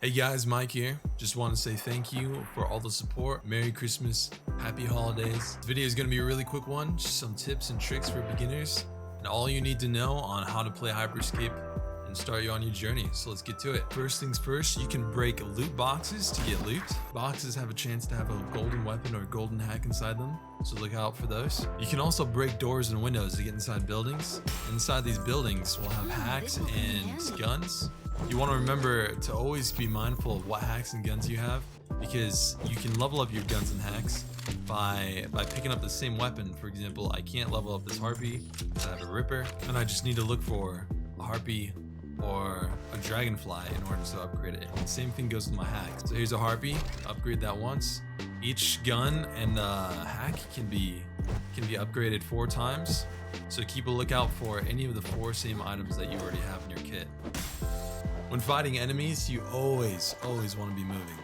Hey guys, Myke here. Just want to say thank you for all the support. Merry Christmas, happy holidays. This video is going to be a really quick one, just some tips and tricks for beginners and all you need to know on how to play Hyper Scape and start you on your journey. So let's get to it. First things first, you can break loot boxes to get loot. Boxes have a chance to have a golden weapon or a golden hack inside them, so look out for those. You can also break doors and windows to get inside buildings. Inside these buildings will have hacks and guns. You want to remember to always be mindful of what hacks and guns you have, because you can level up your guns and hacks by picking up the same weapon. For example, I can't level up this harpy, I have a ripper, and I just need to look for a harpy or a dragonfly in order to upgrade it. And the same thing goes with my hacks. So here's a harpy, upgrade that once. Each gun and hack can be upgraded 4 times. So keep a lookout for any of the 4 same items that you already have in your kit. When fighting enemies, you always want to be moving.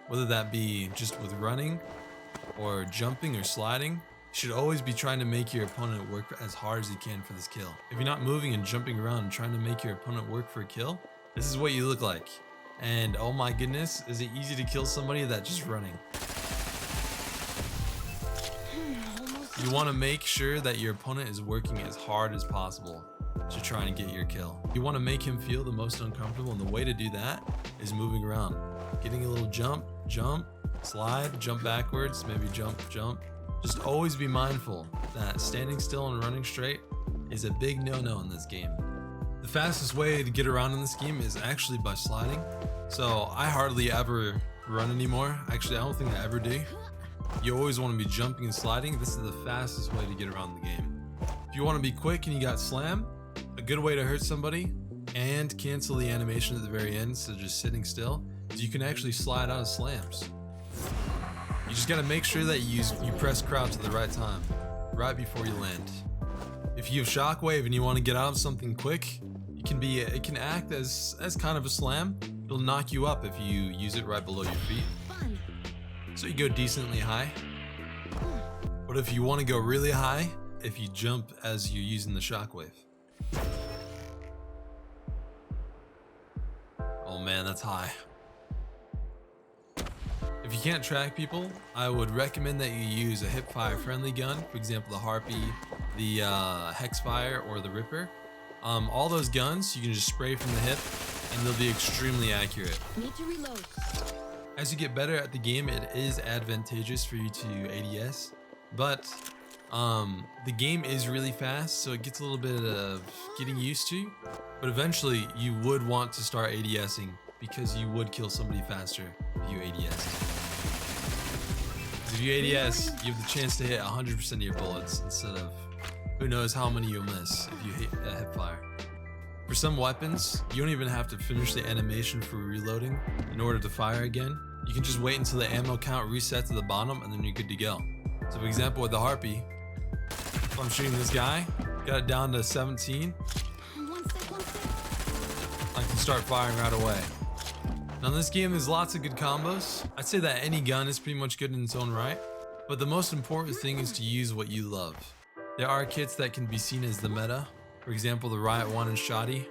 Whether that be just with running or jumping or sliding, you should always be trying to make your opponent work as hard as he can for this kill. If you're not moving and jumping around and trying to make your opponent work for a kill, this is what you look like. And oh my goodness, is it easy to kill somebody that's just running. You want to make sure that your opponent is working as hard as possible to try and get your kill. You want to make him feel the most uncomfortable, and the way to do that is moving around. Getting a little jump, slide, jump backwards, maybe jump. Just always be mindful that standing still and running straight is a big no-no in this game. The fastest way to get around in this game is actually by sliding. So I hardly ever run anymore. Actually, I don't think I ever do. You always want to be jumping and sliding. This is the fastest way to get around the game. If you want to be quick and you got slam, a good way to hurt somebody and cancel the animation at the very end, so just sitting still, is you can actually slide out of slams. You just got to make sure that you press crouch at the right time, right before you land. If you have shockwave and you want to get out of something quick, it can act as kind of a slam. It'll knock you up if you use it right below your feet. So you go decently high. But if you want to go really high, if you jump as you're using the shockwave. Oh man, that's high. If you can't track people, I would recommend that you use a hipfire friendly gun. For example, the harpy, the hexfire, or the ripper. All those guns you can just spray from the hip and they'll be extremely accurate. Need to reload. As you get better at the game, it is advantageous for you to ADS, but the game is really fast, so it gets a little bit of getting used to, but eventually you would want to start ADSing because you would kill somebody faster if you ADS. If you ADS, you have the chance to hit 100% of your bullets instead of who knows how many you'll miss if you hit a hipfire. For some weapons, you don't even have to finish the animation for reloading in order to fire again. You can just wait until the ammo count resets to the bottom and then you're good to go. So for example, with the harpy, if I'm shooting this guy, got it down to 17, I can start firing right away. Now in this game, there's lots of good combos. I'd say that any gun is pretty much good in its own right, but the most important thing is to use what you love. There are kits that can be seen as the meta, for example the Riot 1 and Shoddy,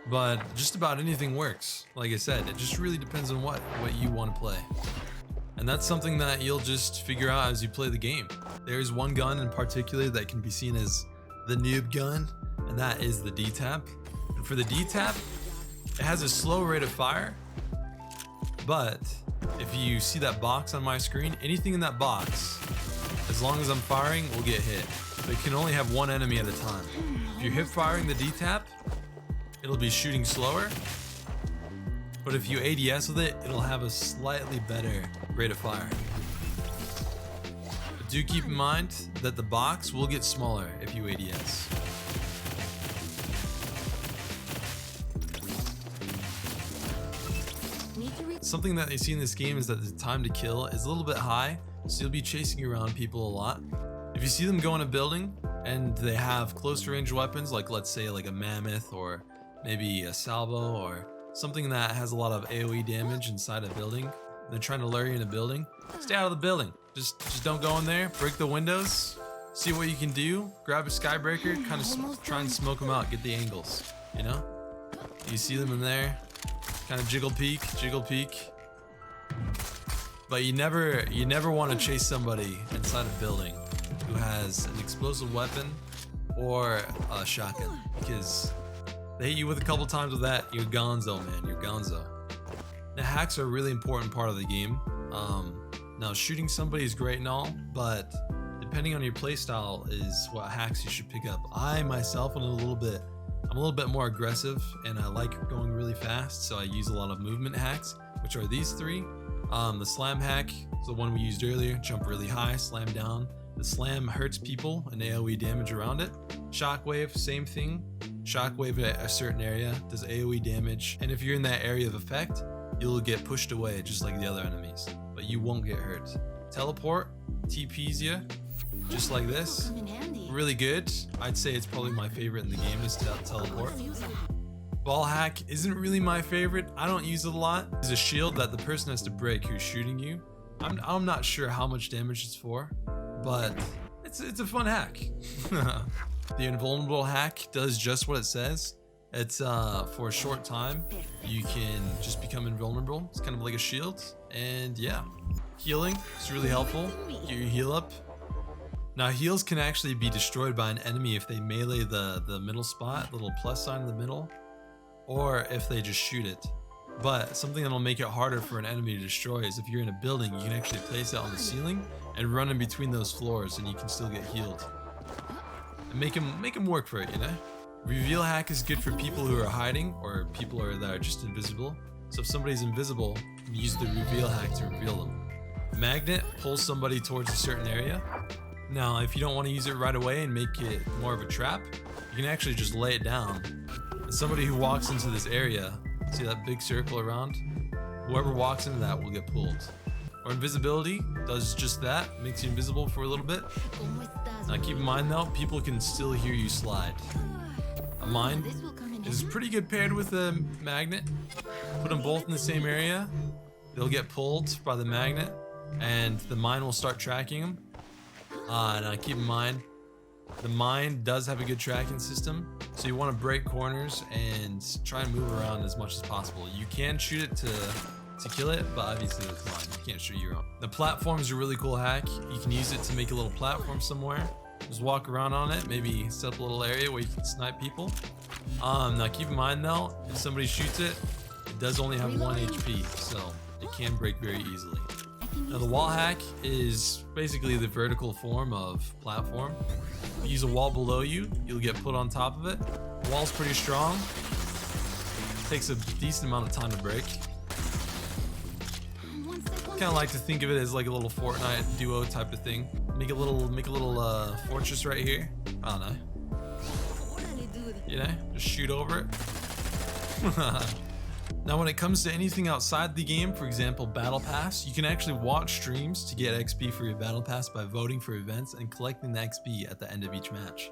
but just about anything works. Like I said, it just really depends on what you want to play. And that's something that you'll just figure out as you play the game. There's one gun in particular that can be seen as the noob gun, and that is the D-tap. And for the D-tap, it has a slow rate of fire, but if you see that box on my screen, anything in that box, as long as I'm firing, will get hit. But it can only have one enemy at a time. If you're hip firing the D-tap, it'll be shooting slower, but if you ADS with it, it'll have a slightly better rate of fire. But do keep in mind that the box will get smaller if you ADS. Something that they see in this game is that the time to kill is a little bit high, so you'll be chasing around people a lot. If you see them go in a building and they have close range weapons, like let's say like a mammoth or maybe a salvo or something that has a lot of AoE damage inside a building, and they're trying to lure you in a building, stay out of the building. Just don't go in there, break the windows, see what you can do, grab a skybreaker, kind of try and smoke them out, get the angles, you know? You see them in there, Kind of jiggle peek, jiggle peek. But you never want to chase somebody inside a building who has an explosive weapon or a shotgun, because they hit you with a couple times with that, you're gonzo, man, you're gonzo. Now, hacks are a really important part of the game. Now, shooting somebody is great and all, but depending on your playstyle is what hacks you should pick up. I myself am a little bit more aggressive, and I like going really fast, so I use a lot of movement hacks, which are these three. The slam hack is the one we used earlier. Jump really high, slam down. The slam hurts people and AoE damage around it. Shockwave, same thing. Shockwave at a certain area does AoE damage, and if you're in that area of effect, you'll get pushed away just like the other enemies, but you won't get hurt. Teleport TPs you just like this. Really good. I'd say it's probably my favorite in the game is teleport. Ball hack isn't really my favorite. I don't use it a lot. It's a shield that the person has to break who's shooting you. I'm not sure how much damage it's for, but it's a fun hack. The invulnerable hack does just what it says. It's for a short time you can just become invulnerable. It's kind of like a shield, and yeah, healing is really helpful. Get your heal up. Now, heals can actually be destroyed by an enemy if they melee the middle spot, the little plus sign in the middle, or if they just shoot it. But something that'll make it harder for an enemy to destroy is if you're in a building, you can actually place it on the ceiling and run in between those floors, and you can still get healed. And make them work for it, you know? Reveal hack is good for people who are hiding or people that are just invisible. So if somebody's invisible, you can use the reveal hack to reveal them. Magnet pulls somebody towards a certain area. Now, if you don't want to use it right away and make it more of a trap, you can actually just lay it down. And somebody who walks into this area, see that big circle around? Whoever walks into that will get pulled. Or invisibility does just that, makes you invisible for a little bit. Now keep in mind though, people can still hear you slide. A mine is pretty good paired with a magnet. Put them both in the same area, they'll get pulled by the magnet, and the mine will start tracking them. Now keep in mind, the mine does have a good tracking system, so you want to break corners and try and move around as much as possible. You can shoot it to kill it, but obviously with mine, you can't shoot your own. The platform is a really cool hack. You can use it to make a little platform somewhere. Just walk around on it, maybe set up a little area where you can snipe people. Now keep in mind though, if somebody shoots it, it does only have 1 HP, so it can break very easily. Now the wall hack is basically the vertical form of platform. If you use a wall below you, you'll get put on top of it. The wall's pretty strong. Takes a decent amount of time to break. Kind of like to think of it as like a little Fortnite duo type of thing. Make a little fortress right here. I don't know. You know, just shoot over it. Now, when it comes to anything outside the game, for example, Battle Pass, you can actually watch streams to get XP for your Battle Pass by voting for events and collecting the XP at the end of each match.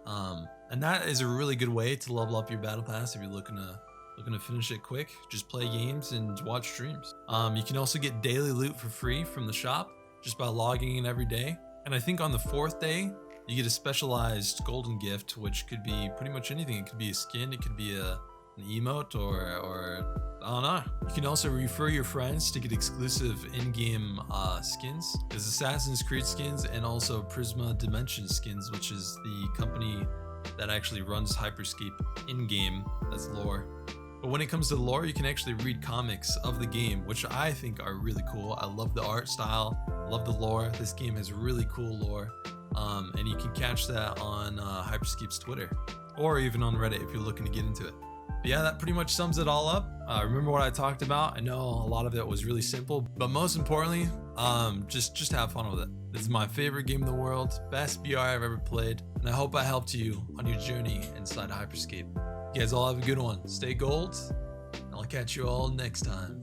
And that is a really good way to level up your Battle Pass if you're looking to finish it quick. Just play games and watch streams. You can also get daily loot for free from the shop just by logging in every day. And I think on the 4th day, you get a specialized golden gift, which could be pretty much anything. It could be a skin, it could be an emote, or I don't know. You can also refer your friends to get exclusive in-game skins. There's Assassin's Creed skins and also Prisma Dimension skins, which is the company that actually runs Hyper Scape in-game. That's lore. But when it comes to lore, you can actually read comics of the game, which I think are really cool. I love the art style, love the lore. This game has really cool lore. And you can catch that on Hyper Scape's Twitter, or even on Reddit if you're looking to get into it. But yeah, that pretty much sums it all up. Remember what I talked about? I know a lot of it was really simple, but most importantly, just have fun with it. This is my favorite game in the world, best BR I've ever played, and I hope I helped you on your journey inside Hyper Scape. You guys all have a good one. Stay gold, and I'll catch you all next time.